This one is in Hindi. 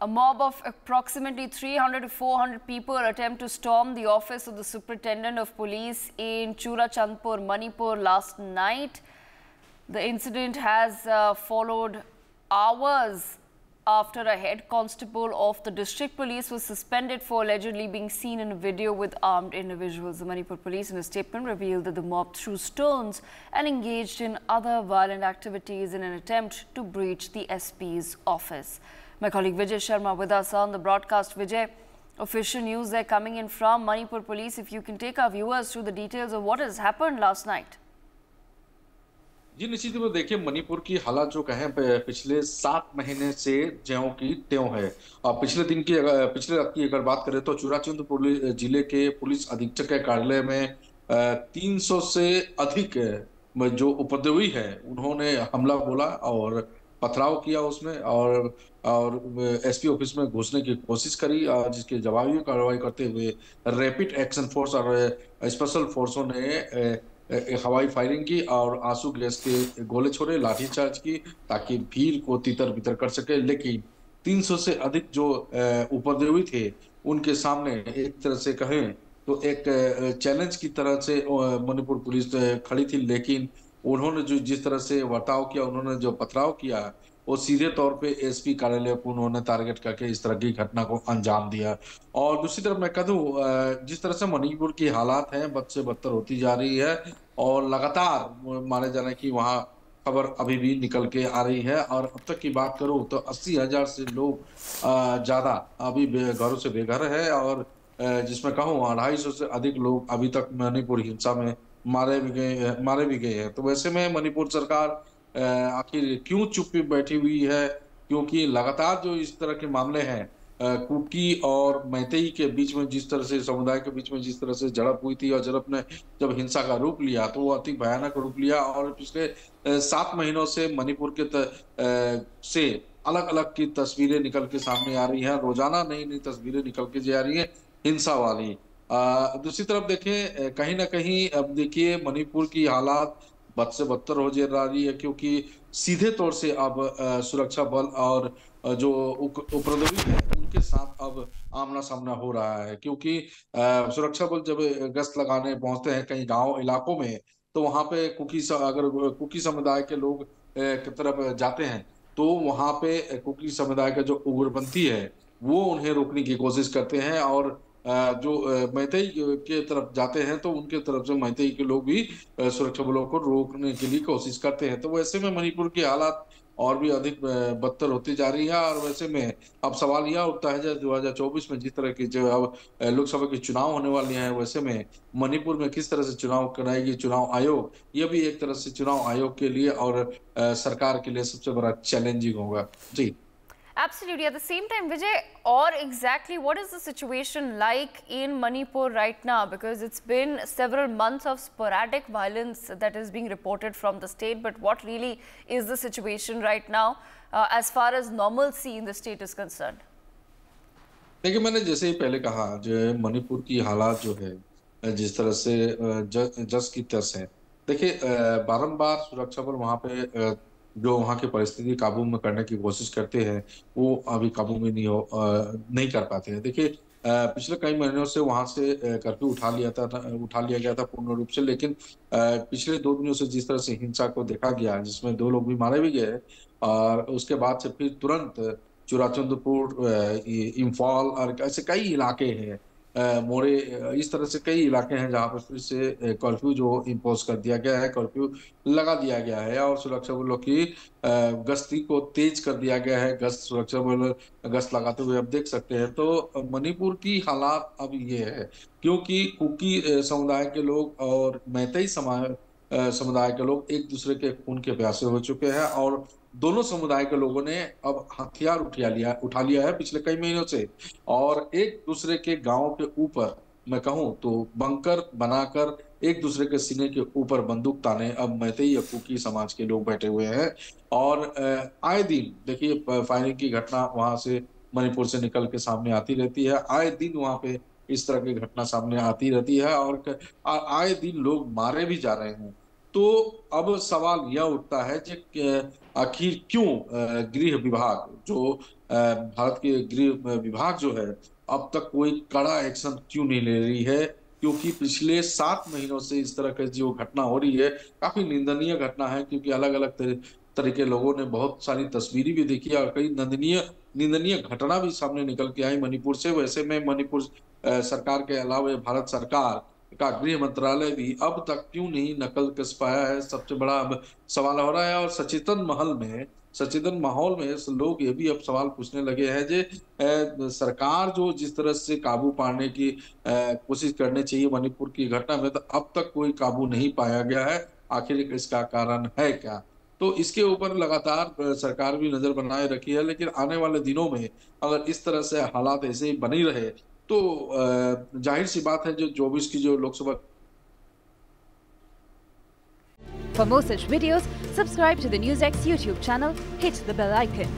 A mob of approximately 300 to 400 people attempt to storm the office of the Superintendent of Police in Churachandpur, Manipur last night. The incident has followed hours after a head constable of the district police was suspended for allegedly being seen in a video with armed individuals. The Manipur police in a statement revealed that the mob threw stones and engaged in other violent activities in an attempt to breach the SP's office. My colleague Vijay Sharma with us on the broadcast. Vijay, official news there coming in from Manipur police. If you can take our viewers through the details of what has happened last night. जी निश्चित में देखिए मणिपुर की हालात जो कहें पिछले 7 महीने से ज्यों की त्यों है। और पिछले रात की अगर बात करें तो चूराचंद जिले के पुलिस अधीक्षक के कार्यालय में 300 से अधिक जो उपद्रवी है उन्होंने हमला बोला और पथराव किया उसमें और एसपी ऑफिस में घुसने की कोशिश करी, जिसके जवाबी कार्रवाई करते हुए रैपिड एक्शन फोर्स और स्पेशल फोर्सों ने हवाई फायरिंग की और आंसू गैस के गोले छोड़े, लाठीचार्ज की ताकि भीड़ को तितर बितर कर सके। लेकिन 300 से अधिक जो उपद्रवी थे उनके सामने एक तरह से कहें तो एक चैलेंज की तरह से मणिपुर पुलिस खड़ी थी। लेकिन उन्होंने जो जिस तरह से बर्ताव किया, उन्होंने जो पथराव किया, वो सीधे तौर पे एसपी कार्यालय को उन्होंने टारगेट करके इस तरह की घटना को अंजाम दिया। और दूसरी तरफ मैं कह दूं, जिस तरह से मणिपुर की हालात हैं बद से बदतर होती जा रही है और लगातार माने जाने की वहां खबर अभी भी निकल के आ रही है। और अब तक की बात करूं तो 80,000 से लोग ज्यादा अभी घरों से बेघर है और जिसमें कहूं 250 से अधिक लोग अभी तक मणिपुर हिंसा में मारे भी गए हैं। तो वैसे में मणिपुर सरकार आखिर क्यों चुप्पी बैठी हुई है, क्योंकि लगातार जो इस तरह के मामले हैं कुकी और मैतेई के बीच में जिस तरह से समुदाय के बीच में जिस तरह से झड़प हुई थी और झड़प ने जब हिंसा का रूप लिया तो वो अति भयानक रूप लिया। और पिछले 7 महीनों से मणिपुर के से अलग अलग की तस्वीरें निकल के सामने आ रही हैं, रोजाना नई नई तस्वीरें निकल के जा रही है हिंसा वाली। दूसरी तरफ देखें कहीं ना कहीं अब देखिए मणिपुर की हालात बद से बदतर हो जा रही है, क्योंकि सीधे तौर से अब सुरक्षा बल और जो उपद्रवी है उनके साथ अब आमना सामना हो रहा है। क्योंकि सुरक्षा बल जब गश्त लगाने पहुंचते हैं कई गांव इलाकों में तो वहां पे अगर कुकी समुदाय के लोग की तरफ जाते हैं तो वहां पे कुकी समुदाय का जो उग्रपंथी है वो उन्हें रोकने की कोशिश करते हैं और जो मैतेई के तरफ जाते हैं तो उनके तरफ से मैतेई के लोग भी सुरक्षा बलों को रोकने के लिए कोशिश करते हैं। तो वैसे में मणिपुर की हालात और भी अधिक बदतर होती जा रही है। और वैसे में अब सवाल यह उठता है 2024 में जिस तरह की जो अब लोकसभा के चुनाव होने वाले हैं, वैसे में मणिपुर में किस तरह से चुनाव कराएगी चुनाव आयोग, यह भी एक तरह से चुनाव आयोग के लिए और सरकार के लिए सबसे बड़ा चैलेंजिंग होगा। जी Absolutely. At the same time, Vijay, or exactly what is the situation like in Manipur right now? Because it's been several months of sporadic violence that is being reported from the state. But what really is the situation right now as far as normalcy in the state is concerned? देखिए मैंने जैसे ही पहले कहा जो मणिपुर की हालात जो है जिस तरह से जस की तस है। देखिए बारंबार सुरक्षा बल वहां पे जो वहां की परिस्थिति काबू में करने की कोशिश करते हैं वो अभी काबू में नहीं कर पाते हैं। देखिए पिछले कई महीनों से वहां से कर्फ्यू उठा लिया गया था पूर्ण रूप से। लेकिन पिछले 2 दिनों से जिस तरह से हिंसा को देखा गया जिसमें 2 लोग भी मारे भी गए और उसके बाद से फिर तुरंत चूराचंदपुर, इम्फाल और ऐसे कई इलाके हैं, मोरे, इस तरह से कई इलाके हैं जहां पर फिर से कर्फ्यू जो इम्पोज कर दिया गया है, कर्फ्यू लगा दिया गया है और सुरक्षा बलों की गश्ती को तेज कर दिया गया है। सुरक्षा बल गश्त लगाते हुए अब देख सकते हैं। तो मणिपुर की हालात अब ये है क्योंकि कुकी समुदाय के लोग और मैतेई समुदाय के लोग एक दूसरे के खून के प्यासे हो चुके हैं और दोनों समुदाय के लोगों ने अब हथियार उठा लिया है पिछले कई महीनों से और एक दूसरे के गांवों के ऊपर मैं कहूं तो बंकर बनाकर एक दूसरे के सीने के ऊपर बंदूक ताने अब मैतेई या कुकी समाज के लोग बैठे हुए हैं। और आए दिन देखिए फायरिंग की घटना वहां से मणिपुर से निकल के सामने आती रहती है। आए दिन वहां पे इस तरह की घटना सामने आती रहती है और आए दिन लोग मारे भी जा रहे हैं। तो अब सवाल यह उठता है कि आखिर क्यों गृह विभाग जो भारत के गृह विभाग जो है अब तक कोई कड़ा एक्शन क्यों नहीं ले रही है, क्योंकि पिछले 7 महीनों से इस तरह की जो घटना हो रही है काफी निंदनीय घटना है, क्योंकि अलग अलग तरह के लोगों ने बहुत सारी तस्वीरें भी देखी और कई निंदनीय निंदनीय घटना भी सामने निकल के आई मणिपुर से। वैसे में मणिपुर सरकार के अलावा भारत सरकार का गृह मंत्रालय भी अब तक क्यों नहीं नकल कस पाया है, सबसे बड़ा अब सवाल हो रहा है। और सचेतन माहौल में लोग ये भी अब सवाल पूछने लगे हैं जे सरकार जो जिस तरह से काबू पाने की कोशिश करनी चाहिए मणिपुर की घटना में, तो अब तक कोई काबू नहीं पाया गया है। आखिर इसका कारण है क्या? तो इसके ऊपर लगातार सरकार भी नजर बनाए रखी है, लेकिन आने वाले दिनों में अगर इस तरह से हालात ऐसे ही बनी रहे तो जाहिर सी बात है जो 24 की जो Lok Sabha. For more such videos, subscribe to the NewsX YouTube channel, hit the bell icon.